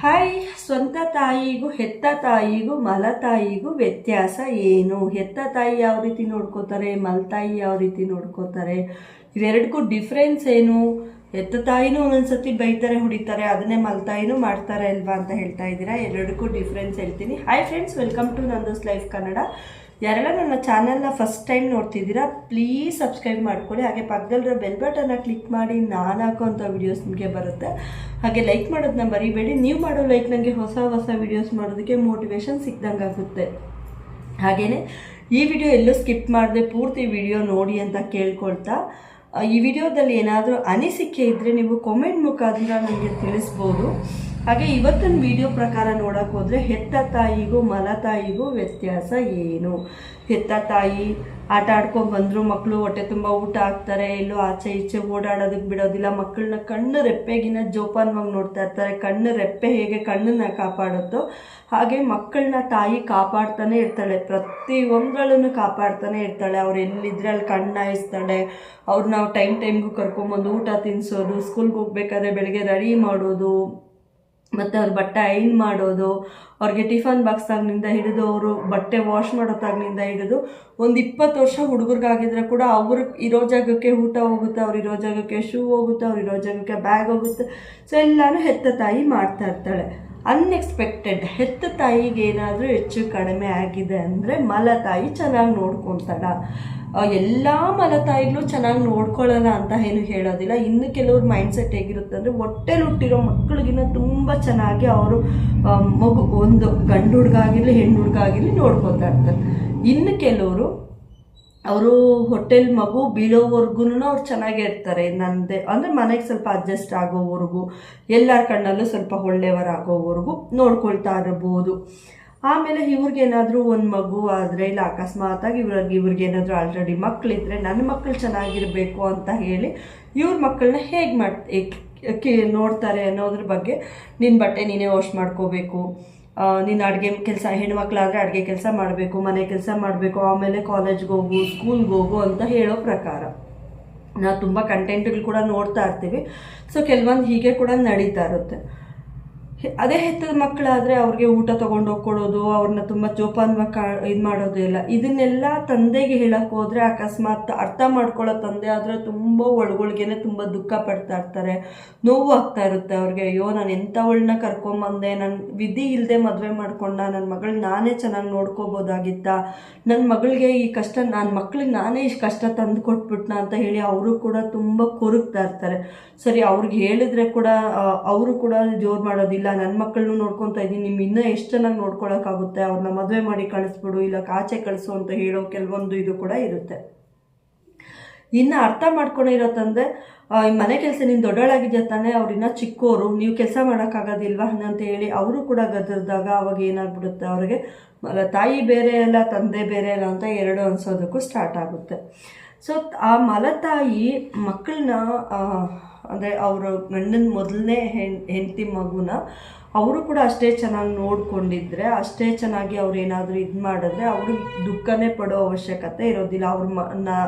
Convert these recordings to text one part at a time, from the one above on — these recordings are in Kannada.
ಹಾಯ್. ಸ್ವಂತ ತಾಯಿಗೂ ಹೆತ್ತ ತಾಯಿಗೂ ಮಲತಾಯಿಗೂ ವ್ಯತ್ಯಾಸ ಏನು? ಹೆತ್ತ ತಾಯಿ ಯಾವ ರೀತಿ ನೋಡ್ಕೋತಾರೆ, ಮಲತಾಯಿ ಯಾವ ರೀತಿ ನೋಡ್ಕೋತಾರೆ, ಇವೆರಡಕ್ಕೂ ಡಿಫ್ರೆನ್ಸ್ ಏನು? ಹೆತ್ತ ತಾಯಿನೂ ಒಂದೊಂದ್ಸತಿ ಬೈತಾರೆ, ಹೊಡಿತಾರೆ, ಅದನ್ನೇ ಮಲತಾಯಿನೂ ಮಾಡ್ತಾರೆ ಅಲ್ವಾ ಅಂತ ಹೇಳ್ತಾ ಇದ್ದೀರಾ. ಎರಡಕ್ಕೂ ಡಿಫ್ರೆನ್ಸ್ ಹೇಳ್ತೀನಿ. Hi friends, welcome to Nando's life Kannada. ಯಾರೆಲ್ಲ ನನ್ನ ಚಾನಲ್ನ ಫಸ್ಟ್ ಟೈಮ್ ನೋಡ್ತಿದ್ದೀರಾ ಪ್ಲೀಸ್ ಸಬ್ಸ್ಕ್ರೈಬ್ ಮಾಡ್ಕೊಳ್ಳಿ. ಹಾಗೆ ಪಕ್ಕದಲ್ಲಿರೋ ಬೆಲ್ ಬಟನ್ನ ಕ್ಲಿಕ್ ಮಾಡಿ ನಾನು ಹಾಕೋಂಥ ವೀಡಿಯೋಸ್ ನಿಮಗೆ ಬರುತ್ತೆ. ಹಾಗೆ ಲೈಕ್ ಮಾಡೋದನ್ನ ಮರಿಬೇಡಿ. ನೀವು ಮಾಡೋ ಲೈಕ್ ನನಗೆ ಹೊಸ ಹೊಸ ವೀಡಿಯೋಸ್ ಮಾಡೋದಕ್ಕೆ ಮೋಟಿವೇಶನ್ ಸಿಕ್ದಂಗೆ ಆಗುತ್ತೆ. ಹಾಗೆಯೇ ಈ ವಿಡಿಯೋ ಎಲ್ಲೂ ಸ್ಕಿಪ್ ಮಾಡದೆ ಪೂರ್ತಿ ವಿಡಿಯೋ ನೋಡಿ ಅಂತ ಕೇಳ್ಕೊಳ್ತಾ, ಈ ವಿಡಿಯೋದಲ್ಲಿ ಏನಾದರೂ ಅನಿಸಿಕೆ ಇದ್ದರೆ ನೀವು ಕಾಮೆಂಟ್ ಮುಖಾಂತರ ನನಗೆ ತಿಳಿಸ್ಬೋದು. ಹಾಗೆ ಇವತ್ತಿನ ವಿಡಿಯೋ ಪ್ರಕಾರ ನೋಡೋಕೆ ಹೋದರೆ ಹೆತ್ತ ತಾಯಿಗೂ ಮಲತಾಯಿಗೂ ವ್ಯತ್ಯಾಸ ಏನು? ಹೆತ್ತ ತಾಯಿ ಆಟ ಆಡ್ಕೊಂಡು ಬಂದರು, ಮಕ್ಕಳು ಹೊಟ್ಟೆ ತುಂಬ ಊಟ ಹಾಕ್ತಾರೆ, ಎಲ್ಲೋ ಆಚೆ ಈಚೆ ಓಡಾಡೋದಕ್ಕೆ ಬಿಡೋದಿಲ್ಲ, ಮಕ್ಕಳನ್ನ ಕಣ್ಣು ರೆಪ್ಪೆಗಿನ ಜೋಪಾನವಾಗಿ ನೋಡ್ತಾ ಇರ್ತಾರೆ. ಕಣ್ಣು ರೆಪ್ಪೆ ಹೇಗೆ ಕಣ್ಣನ್ನು ಕಾಪಾಡುತ್ತೋ ಹಾಗೆ ಮಕ್ಕಳನ್ನ ತಾಯಿ ಕಾಪಾಡ್ತಾನೆ ಇರ್ತಾಳೆ, ಪ್ರತಿಯೊಂದಗಳನ್ನು ಕಾಪಾಡ್ತಾನೆ ಇರ್ತಾಳೆ. ಅವ್ರು ಎಲ್ಲಿದ್ರೆ ಅಲ್ಲಿ ಕಣ್ಣಾಯಿಸ್ತಾಳೆ. ಅವ್ರನ್ನ ಟೈಮ್ಗೂ ಕರ್ಕೊಂಬಂದು ಊಟ ತಿನ್ನಿಸೋದು, ಸ್ಕೂಲ್ಗೆ ಹೋಗ್ಬೇಕಾದ್ರೆ ಬೆಳಗ್ಗೆ ರೆಡಿ ಮಾಡೋದು, ಮತ್ತು ಅವ್ರ ಬಟ್ಟೆ ಐನ್ ಮಾಡೋದು, ಅವ್ರಿಗೆ ಟಿಫನ್ ಬಾಕ್ಸ್ದಾಗಿನಿಂದ ಹಿಡಿದು ಅವರು ಬಟ್ಟೆ ವಾಶ್ ಮಾಡೋದಾಗಿನಿಂದ ಹಿಡಿದು ಒಂದು 20 ವರ್ಷ ಹುಡುಗರಿಗಾಗಿದ್ರೆ ಕೂಡ ಅವ್ರು ಇರೋ ಜಾಗಕ್ಕೆ ಊಟ ಹೋಗುತ್ತೆ, ಅವ್ರು ಇರೋ ಜಾಗಕ್ಕೆ ಶೂ ಹೋಗುತ್ತೆ, ಅವ್ರು ಇರೋ ಜಾಗಕ್ಕೆ ಬ್ಯಾಗ್ ಹೋಗುತ್ತೆ. ಸೊ ಎಲ್ಲನೂ ಹೆತ್ತ ತಾಯಿ ಮಾಡ್ತಾ ಇರ್ತಾಳೆ. ಅನ್ಎಕ್ಸ್ಪೆಕ್ಟೆಡ್ ಹೆತ್ತ ತಾಯಿಗೆ ಏನಾದರೂ ಹೆಚ್ಚು ಕಡಿಮೆ ಆಗಿದೆ ಅಂದರೆ ಮಲತಾಯಿ ಚೆನ್ನಾಗಿ ನೋಡ್ಕೊತಾಳ. ಎಲ್ಲ ಮಲತಾಯಿಗಳು ಚೆನ್ನಾಗಿ ನೋಡ್ಕೊಳ್ಳಲ್ಲ ಅಂತ ಏನು ಹೇಳೋದಿಲ್ಲ. ಇನ್ನು ಕೆಲವ್ರ ಮೈಂಡ್ಸೆಟ್ ಹೇಗಿರುತ್ತೆ ಅಂದರೆ ಹೊಟ್ಟೆಲಿ ಹುಟ್ಟಿರೋ ಮಕ್ಕಳಿಗಿನ್ನ ತುಂಬ ಚೆನ್ನಾಗಿ ಅವರು ಮಗು, ಒಂದು ಗಂಡು ಹುಡುಗ ಆಗಿರಲಿ ಹೆಣ್ಣು ಹುಡುಗ ಆಗಿರಲಿ ನೋಡ್ಕೊತಾ ಇರ್ತಾರೆ. ಇನ್ನು ಕೆಲವರು ಅವರು ಹೊಟ್ಟೆಲಿ ಮಗು ಬೀಳೋವರೆಗೂ ಅವ್ರು ಚೆನ್ನಾಗೇ ಇರ್ತಾರೆ. ನಂದೇ ಅಂದರೆ ಮನೆಗೆ ಸ್ವಲ್ಪ ಅಡ್ಜಸ್ಟ್ ಆಗೋವರೆಗೂ, ಎಲ್ಲರ ಕಣ್ಣಲ್ಲೂ ಸ್ವಲ್ಪ ಒಳ್ಳೆಯವರಾಗೋವರೆಗೂ ನೋಡ್ಕೊಳ್ತಾ ಇರ್ಬೋದು. ಆಮೇಲೆ ಇವ್ರಿಗೇನಾದರೂ ಒಂದು ಮಗು ಆದರೆ, ಇಲ್ಲ ಅಕಸ್ಮಾತಾಗಿ ಇವ್ರಿಗೇನಾದರೂ ಆಲ್ರೆಡಿ ಮಕ್ಕಳಿದ್ರೆ ನನ್ನ ಮಕ್ಕಳು ಚೆನ್ನಾಗಿರಬೇಕು ಅಂತ ಹೇಳಿ ಇವ್ರ ಮಕ್ಕಳನ್ನ ಹೇಗೆ ನೋಡ್ತಾರೆ ಅನ್ನೋದ್ರ ಬಗ್ಗೆ, ನಿನ್ನ ಬಟ್ಟೆ ನೀನೇ ವಾಶ್ ಮಾಡ್ಕೋಬೇಕು, ನೀನು ಅಡುಗೆ ಕೆಲಸ, ಹೆಣ್ಮಕ್ಳಾದರೆ ಅಡುಗೆ ಕೆಲಸ ಮಾಡಬೇಕು, ಮನೆ ಕೆಲಸ ಮಾಡಬೇಕು, ಆಮೇಲೆ ಕಾಲೇಜ್ಗೆ ಹೋಗು, ಸ್ಕೂಲ್ಗೆ ಹೋಗು ಅಂತ ಹೇಳೋ ಪ್ರಕಾರ ನಾವು ತುಂಬ ಕಂಟೆಂಟ್ಗಳು ಕೂಡ ನೋಡ್ತಾ ಇರ್ತೀವಿ. ಸೊ ಕೆಲವೊಂದು ಹೀಗೆ ಕೂಡ ನಡೀತಾ ಇರುತ್ತೆ. ಅದೇ ಹೆತ್ತದ ಮಕ್ಕಳಾದರೆ ಅವ್ರಿಗೆ ಊಟ ತೊಗೊಂಡು ಹೋಗ್ಕೊಡೋದು, ಅವ್ರನ್ನ ತುಂಬ ಜೋಪಾನವಾಗಿ ಇದು ಮಾಡೋದು ಇಲ್ಲ. ಇದನ್ನೆಲ್ಲ ತಂದೆಗೆ ಹೇಳಕ್ಕೆ ಹೋದರೆ, ಅಕಸ್ಮಾತ್ ಅರ್ಥ ಮಾಡ್ಕೊಳ್ಳೋ ತಂದೆ ಆದರೆ ತುಂಬ ಒಳಗೊಳಗೇನೆ ತುಂಬ ದುಃಖ ಪಡ್ತಾ ಇರ್ತಾರೆ, ನೋವು ಆಗ್ತಾ ಇರುತ್ತೆ ಅವ್ರಿಗೆ. ಅಯ್ಯೋ, ನಾನು ಎಂಥವಳನ್ನ ಕರ್ಕೊಂಬಂದೆ, ನನ್ನ ವಿಧಿ ಇಲ್ಲದೆ ಮದುವೆ ಮಾಡ್ಕೊಂಡ, ನನ್ನ ಮಗಳನ್ನ ನಾನೇ ಚೆನ್ನಾಗಿ ನೋಡ್ಕೋಬೋದಾಗಿತ್ತ, ನನ್ನ ಮಗಳಿಗೆ ಈ ಕಷ್ಟ, ನನ್ನ ಮಕ್ಳಿಗೆ ನಾನೇ ಇಷ್ಟು ಕಷ್ಟ ತಂದು ಕೊಟ್ಬಿಟ್ನ ಅಂತ ಹೇಳಿ ಅವರು ಕೂಡ ತುಂಬ ಕೊರಗ್ತಾ ಇರ್ತಾರೆ. ಸರಿ, ಅವ್ರಿಗೆ ಹೇಳಿದ್ರೆ ಕೂಡ ಅವರು ಕೂಡ ಜೋರು ಮಾಡೋದಿಲ್ಲ, ನನ್ನ ಮಕ್ಕಳನ್ನು ನೋಡ್ಕೊತಾ ಇದ್ದೀನಿ, ನಿಮ್ಮ ಇನ್ನೂ ಎಷ್ಟು ಚೆನ್ನಾಗಿ ನೋಡ್ಕೊಳಕ್ಕಾಗುತ್ತೆ, ಅವ್ರನ್ನ ಮದುವೆ ಮಾಡಿ ಕಳಿಸ್ಬಿಡು, ಇಲ್ಲ ಆಚೆ ಕಳಿಸು ಅಂತ ಹೇಳೋ ಕೆಲವೊಂದು ಇದು ಕೂಡ ಇರುತ್ತೆ. ಇನ್ನು ಅರ್ಥ ಮಾಡ್ಕೊಂಡಿರೋ ತಂದೆ, ಮನೆ ಕೆಲಸ ನೀನು ದೊಡ್ಡಳಾಗಿದ್ಯಾ ತಾನೇ, ಅವ್ರಿನ್ನ ಚಿಕ್ಕೋರು, ನೀವು ಕೆಲಸ ಮಾಡೋಕ್ಕಾಗೋದಿಲ್ವಾ ಅಂತ ಹೇಳಿ ಅವರು ಕೂಡ ಗದರ್ದಾಗ ಅವಾಗ ಏನಾಗ್ಬಿಡುತ್ತೆ, ಅವ್ರಿಗೆ ತಾಯಿ ಬೇರೆ ಅಲ್ಲ ತಂದೆ ಬೇರೆ ಅಲ್ಲ ಅಂತ ಎರಡು ಅನ್ಸೋದಕ್ಕೂ ಸ್ಟಾರ್ಟ್ ಆಗುತ್ತೆ. ಸೊ ಆ ಮಲತಾಯಿ ಮಕ್ಕಳನ್ನ ಅಂದರೆ ಅವರು ಗಂಡನ ಮೊದಲನೇ ಹೆಂಡತಿ ಮಗುನ ಅವರು ಕೂಡ ಅಷ್ಟೇ ಚೆನ್ನಾಗಿ ನೋಡ್ಕೊಂಡಿದ್ರೆ, ಅಷ್ಟೇ ಚೆನ್ನಾಗಿ ಅವ್ರು ಏನಾದರೂ ಇದು ಮಾಡಿದ್ರೆ ಅವರು ದುಃಖನೇ ಪಡೋ ಅವಶ್ಯಕತೆ ಇರೋದಿಲ್ಲ. ಅವ್ರ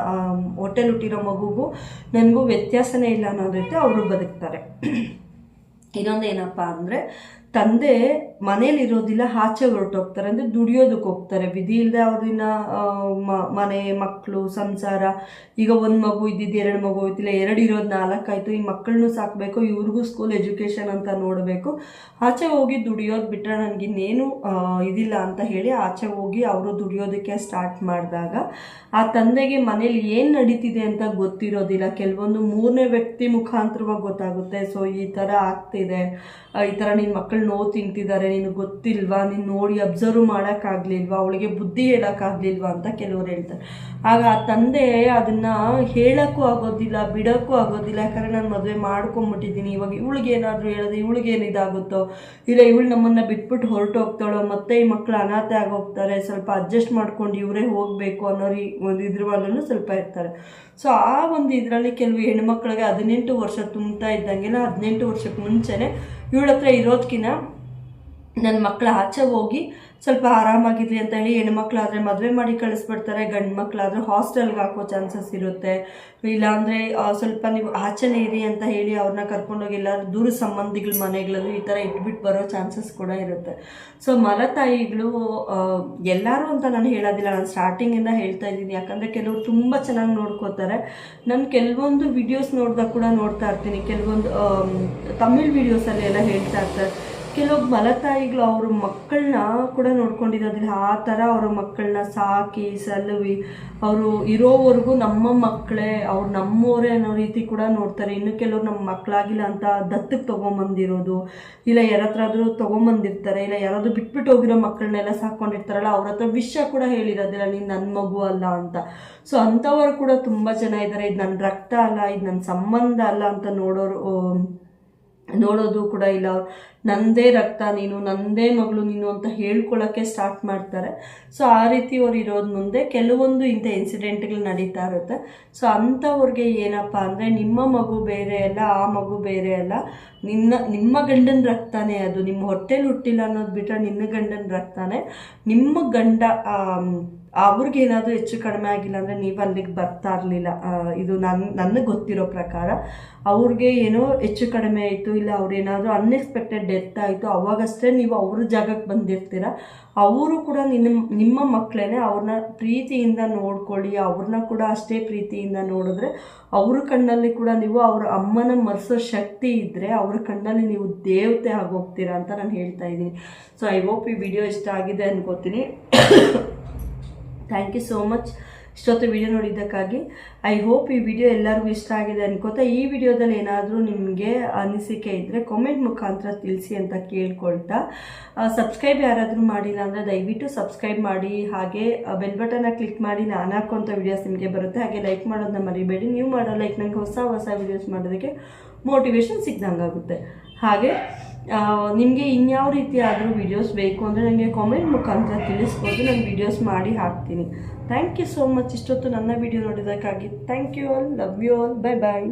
ಹೊಟ್ಟೆಲಿ ಹುಟ್ಟಿರೋ ಮಗುಗೂ ನನಗೂ ವ್ಯತ್ಯಾಸನೇ ಇಲ್ಲ ಅನ್ನೋ ರೀತಿ ಅವರು ಬದುಕ್ತಾರೆ. ಇನ್ನೊಂದು ಏನಪ್ಪ ಅಂದರೆ, ತಂದೆ ಮನೇಲಿರೋದಿಲ್ಲ, ಆಚೆ ಹೊರಟೋಗ್ತಾರೆ, ಅಂದರೆ ದುಡಿಯೋದಕ್ಕೆ ಹೋಗ್ತಾರೆ. ವಿಧಿ ಇಲ್ಲದೆ ಅವ್ರನ್ನ ಮನೆ, ಮಕ್ಕಳು, ಸಂಸಾರ, ಈಗ ಒಂದು ಮಗು ಇದ್ದಿದ್ದು 2 ಮಗು ಇದ್ದಿಲ್ಲ, 2 ಇರೋದು 4 ಆಯಿತು, ಈ ಮಕ್ಕಳನ್ನೂ ಸಾಕಬೇಕು, ಇವ್ರಿಗೂ ಸ್ಕೂಲ್ ಎಜುಕೇಷನ್ ಅಂತ ನೋಡಬೇಕು, ಆಚೆ ಹೋಗಿ ದುಡಿಯೋದು ಬಿಟ್ಟರೆ ನನಗಿನ್ನೇನು ಇದಿಲ್ಲ ಅಂತ ಹೇಳಿ ಆಚೆ ಹೋಗಿ ಅವರು ದುಡಿಯೋದಕ್ಕೆ ಸ್ಟಾರ್ಟ್ ಮಾಡಿದಾಗ ಆ ತಂದೆಗೆ ಮನೇಲಿ ಏನು ನಡೀತಿದೆ ಅಂತ ಗೊತ್ತಿರೋದಿಲ್ಲ. ಕೆಲವೊಂದು 3ನೇ ವ್ಯಕ್ತಿ ಮುಖಾಂತರವಾಗಿ ಗೊತ್ತಾಗುತ್ತೆ. ಸೊ ಈ ಥರ ಆಗ್ತಿದೆ, ಈ ಥರ ನಿನ್ನ ಮಕ್ಕಳು ನೋವು ತಿಂತಿದ್ದಾರೆ, ನಿನಗೆ ಗೊತ್ತಿಲ್ವಾ, ನೀನು ನೋಡಿ ಅಬ್ಸರ್ವ್ ಮಾಡೋಕ್ಕಾಗಲಿಲ್ವಾ, ಅವಳಿಗೆ ಬುದ್ಧಿ ಹೇಳೋಕ್ಕಾಗಲಿಲ್ವಾ ಅಂತ ಕೆಲವ್ರು ಹೇಳ್ತಾರೆ. ಆಗ ಆ ತಂದೆ ಅದನ್ನು ಹೇಳೋಕ್ಕೂ ಆಗೋದಿಲ್ಲ, ಬಿಡೋಕ್ಕೂ ಆಗೋದಿಲ್ಲ. ಯಾಕಂದರೆ ನಾನು ಮದುವೆ ಮಾಡ್ಕೊಂಬಿಟ್ಟಿದ್ದೀನಿ, ಇವಾಗ ಇವಳಿಗೇನಾದರೂ ಹೇಳಿದ್ರೆ ಇವಳಿಗೇನು ಇದಾಗುತ್ತೋ, ಇಲ್ಲ ಇವಳು ನಮ್ಮನ್ನು ಬಿಟ್ಬಿಟ್ಟು ಹೊರಟೋಗ್ತಾಳೋ, ಮತ್ತೆ ಈ ಮಕ್ಕಳು ಅನಾಥೆ ಆಗೋಗ್ತಾರೆ, ಸ್ವಲ್ಪ ಅಡ್ಜಸ್ಟ್ ಮಾಡ್ಕೊಂಡು ಇವರೇ ಹೋಗಬೇಕು ಅನ್ನೋ ಒಂದು ಇದ್ರವಲ್ಲೂ ಸ್ವಲ್ಪ ಇರ್ತಾರೆ. ಸೊ ಆ ಒಂದು ಇದರಲ್ಲಿ ಕೆಲವು ಹೆಣ್ಮಕ್ಳಿಗೆ 18 ವರ್ಷ ತುಂಬ್ತಾ ಇದ್ದಂಗೆಲ್ಲ 18 ವರ್ಷಕ್ಕೆ ಮುಂಚೆನೇ ಇವಳ ಹತ್ರ ಇರೋದಕ್ಕಿಂತ ನನ್ನ ಮಕ್ಕಳು ಆಚೆ ಹೋಗಿ ಸ್ವಲ್ಪ ಆರಾಮಾಗಿರಲಿ ಅಂತ ಹೇಳಿ ಹೆಣ್ಮಕ್ಳಾದರೆ ಮದುವೆ ಮಾಡಿ ಕಳಿಸ್ಬಿಡ್ತಾರೆ, ಗಂಡು ಮಕ್ಕಳಾದರೆ ಹಾಸ್ಟೆಲ್ಗೆ ಹಾಕೋ ಚಾನ್ಸಸ್ ಇರುತ್ತೆ. ಇಲ್ಲಾಂದರೆ ಸ್ವಲ್ಪ ನೀವು ಆಚೆನೇ ಇರಿ ಅಂತ ಹೇಳಿ ಅವ್ರನ್ನ ಕರ್ಕೊಂಡೋಗಿ ಎಲ್ಲರೂ ದೂರ ಸಂಬಂಧಿಗಳ ಮನೆಗಳಲ್ಲಿ ಈ ಥರ ಇಟ್ಬಿಟ್ಟು ಬರೋ ಚಾನ್ಸಸ್ ಕೂಡ ಇರುತ್ತೆ. ಸೊ ಮಲತಾಯಿಗಳು ಎಲ್ಲರೂ ಅಂತ ನಾನು ಹೇಳೋದಿಲ್ಲ, ನಾನು ಸ್ಟಾರ್ಟಿಂಗಿಂದ ಹೇಳ್ತಾ ಇದ್ದೀನಿ. ಯಾಕಂದರೆ ಕೆಲವರು ತುಂಬ ಚೆನ್ನಾಗಿ ನೋಡ್ಕೋತಾರೆ. ನಾನು ಕೆಲವೊಂದು ವಿಡಿಯೋಸ್ ನೋಡಿದಾಗ ಕೂಡ ನೋಡ್ತಾ ಇರ್ತೀನಿ, ಕೆಲವೊಂದು ತಮಿಳ್ ವೀಡಿಯೋಸಲ್ಲಿ ಎಲ್ಲ ಹೇಳ್ತಾ ಇರ್ತಾರೆ, ಕೆಲವೊಬ್ಬ ಮಲತಾಯಿಗಳು ಅವ್ರ ಮಕ್ಕಳನ್ನ ಕೂಡ ನೋಡ್ಕೊಂಡಿರೋದಿಲ್ಲ. ಆ ಥರ ಅವ್ರ ಮಕ್ಕಳನ್ನ ಸಾಕಿ ಸಲುವಿ ಅವರು ಇರೋವರೆಗೂ ನಮ್ಮ ಮಕ್ಕಳೇ, ಅವ್ರು ನಮ್ಮವರೇ ಅನ್ನೋ ರೀತಿ ಕೂಡ ನೋಡ್ತಾರೆ. ಇನ್ನು ಕೆಲವ್ರು ನಮ್ಮ ಮಕ್ಕಳಾಗಿಲ್ಲ ಅಂತ ದತ್ತಕ್ಕೆ ತೊಗೊಂಬಂದಿರೋದು, ಇಲ್ಲ ಯಾರ ಹತ್ರ ಆದರೂ ತೊಗೊಂಬಂದಿರ್ತಾರೆ, ಇಲ್ಲ ಯಾರಾದರೂ ಬಿಟ್ಬಿಟ್ಟು ಹೋಗಿರೋ ಮಕ್ಕಳನ್ನೆಲ್ಲ ಸಾಕೊಂಡಿರ್ತಾರಲ್ಲ, ಅವ್ರ ಹತ್ರ ವಿಷಯ ಕೂಡ ಹೇಳಿರೋದಿಲ್ಲ, ನೀನು ನನ್ನ ಮಗು ಅಲ್ಲ ಅಂತ. ಸೊ ಅಂಥವ್ರು ಕೂಡ ತುಂಬ ಜನ ಇದ್ದಾರೆ. ಇದು ನನ್ನ ರಕ್ತ ಅಲ್ಲ, ಇದು ನನ್ನ ಸಂಬಂಧ ಅಲ್ಲ ಅಂತ ನೋಡೋದು ಕೂಡ ಇಲ್ಲ. ಅವ್ರು ನನ್ನದೇ ರಕ್ತ ನೀನು, ನನ್ನದೇ ಮಗಳು ನೀನು ಅಂತ ಹೇಳ್ಕೊಳ್ಳೋಕ್ಕೆ ಸ್ಟಾರ್ಟ್ ಮಾಡ್ತಾರೆ. ಸೊ ಆ ರೀತಿ ಅವ್ರು ಇರೋದು ಮುಂದೆ ಕೆಲವೊಂದು ಇಂಥ ಇನ್ಸಿಡೆಂಟ್ಗಳು ನಡೀತಾ ಇರುತ್ತೆ. ಸೊ ಅಂಥವ್ರಿಗೆ ಏನಪ್ಪ ಅಂದರೆ, ನಿಮ್ಮ ಮಗು ಬೇರೆ ಅಲ್ಲ, ಆ ಮಗು ಬೇರೆ ಅಲ್ಲ, ನಿಮ್ಮ ಗಂಡನ ರಕ್ತನೇ ಅದು. ನಿಮ್ಮ ಹೊಟ್ಟೆಲಿ ಹುಟ್ಟಿಲ್ಲ ಅನ್ನೋದು ಬಿಟ್ಟರೆ ನಿನ್ನ ಗಂಡನ ರಕ್ತನೇ. ನಿಮ್ಮ ಗಂಡ ಅವ್ರಿಗೇನಾದರೂ ಹೆಚ್ಚು ಕಡಿಮೆ ಆಗಿಲ್ಲ ಅಂದರೆ ನೀವು ಅಲ್ಲಿಗೆ ಬರ್ತಾ ಇರಲಿಲ್ಲ. ಇದು ನನಗೆ ಗೊತ್ತಿರೋ ಪ್ರಕಾರ ಅವ್ರಿಗೆ ಏನೋ ಹೆಚ್ಚು ಕಡಿಮೆ ಆಯಿತು, ಇಲ್ಲ ಅವ್ರೇನಾದರೂ ಅನ್ಎಕ್ಸ್ಪೆಕ್ಟೆಡ್ ಡೆತ್ ಆಯಿತು, ಅವಾಗಷ್ಟೇ ನೀವು ಅವ್ರ ಜಾಗಕ್ಕೆ ಬಂದಿರ್ತೀರ. ಅವರು ಕೂಡ ನಿಮ್ಮ ಮಕ್ಕಳೇ, ಅವ್ರನ್ನ ಪ್ರೀತಿಯಿಂದ ನೋಡ್ಕೊಳ್ಳಿ, ಅವ್ರನ್ನ ಕೂಡ ಅಷ್ಟೇ ಪ್ರೀತಿಯಿಂದ ನೋಡಿದ್ರೆ ಅವ್ರ ಕಣ್ಣಲ್ಲಿ ಕೂಡ ನೀವು ಅವ್ರ ಅಮ್ಮನ ಮರೆಸೋ ಶಕ್ತಿ ಇದ್ದರೆ ಅವ್ರ ಕಣ್ಣಲ್ಲಿ ನೀವು ದೇವತೆ ಆಗೋಗ್ತೀರಾ ಅಂತ ನಾನು ಹೇಳ್ತಾ ಇದ್ದೀನಿ. ಸೊ ಐ ಹೋಪ್ ಈ ವಿಡಿಯೋ ಇಷ್ಟ ಆಗಿದೆ ಅನ್ಕೋತೀನಿ. ಥ್ಯಾಂಕ್ ಯು ಸೋ ಮಚ್ ಇಷ್ಟೊತ್ತು ವಿಡಿಯೋ ನೋಡಿದ್ದಕ್ಕಾಗಿ. ಐ ಹೋಪ್ ಈ ವಿಡಿಯೋ ಎಲ್ಲರಿಗೂ ಇಷ್ಟ ಆಗಿದೆ ಅನ್ಕೋತಾ, ಈ ವಿಡಿಯೋದಲ್ಲಿ ಏನಾದರೂ ನಿಮಗೆ ಅನಿಸಿಕೆ ಇದ್ದರೆ ಕಾಮೆಂಟ್ ಮುಖಾಂತರ ತಿಳಿಸಿ ಅಂತ ಕೇಳ್ಕೊಳ್ತಾ, ಸಬ್ಸ್ಕ್ರೈಬ್ ಯಾರಾದರೂ ಮಾಡಿಲ್ಲ ಅಂದರೆ ದಯವಿಟ್ಟು ಸಬ್ಸ್ಕ್ರೈಬ್ ಮಾಡಿ, ಹಾಗೆ ಬೆಲ್ ಬಟನ್ನ ಕ್ಲಿಕ್ ಮಾಡಿ. ನಾನು ಹಾಕೋಂಥ ವಿಡಿಯೋಸ್ ನಿಮಗೆ ಬರುತ್ತೆ. ಹಾಗೆ ಲೈಕ್ ಮಾಡೋದನ್ನ ಮರಿಬೇಡಿ. ನೀವು ಮಾಡೋ ಲೈಕ್ ನನಗೆ ಹೊಸ ವಿಡಿಯೋಸ್ ಮಾಡೋದಕ್ಕೆ ಮೋಟಿವೇಶನ್ ಸಿಗ್ದಂಗಾಗುತ್ತೆ. ಹಾಗೆ ನಿಮಗೆ ಇನ್ಯಾವ ರೀತಿ ಆದರೂ ವೀಡಿಯೋಸ್ ಬೇಕು ಅಂದರೆ ನನಗೆ ಕಾಮೆಂಟ್ ಮುಖಾಂತರ ತಿಳಿಸ್ಬೋದು, ನಾನು ವೀಡಿಯೋಸ್ ಮಾಡಿ ಹಾಕ್ತೀನಿ. ಥ್ಯಾಂಕ್ ಯು ಸೋ ಮಚ್ ಇಷ್ಟೊತ್ತು ನನ್ನ ವಿಡಿಯೋ ನೋಡಿದ್ದಕ್ಕಾಗಿ. Thank you all, love you all, bye bye.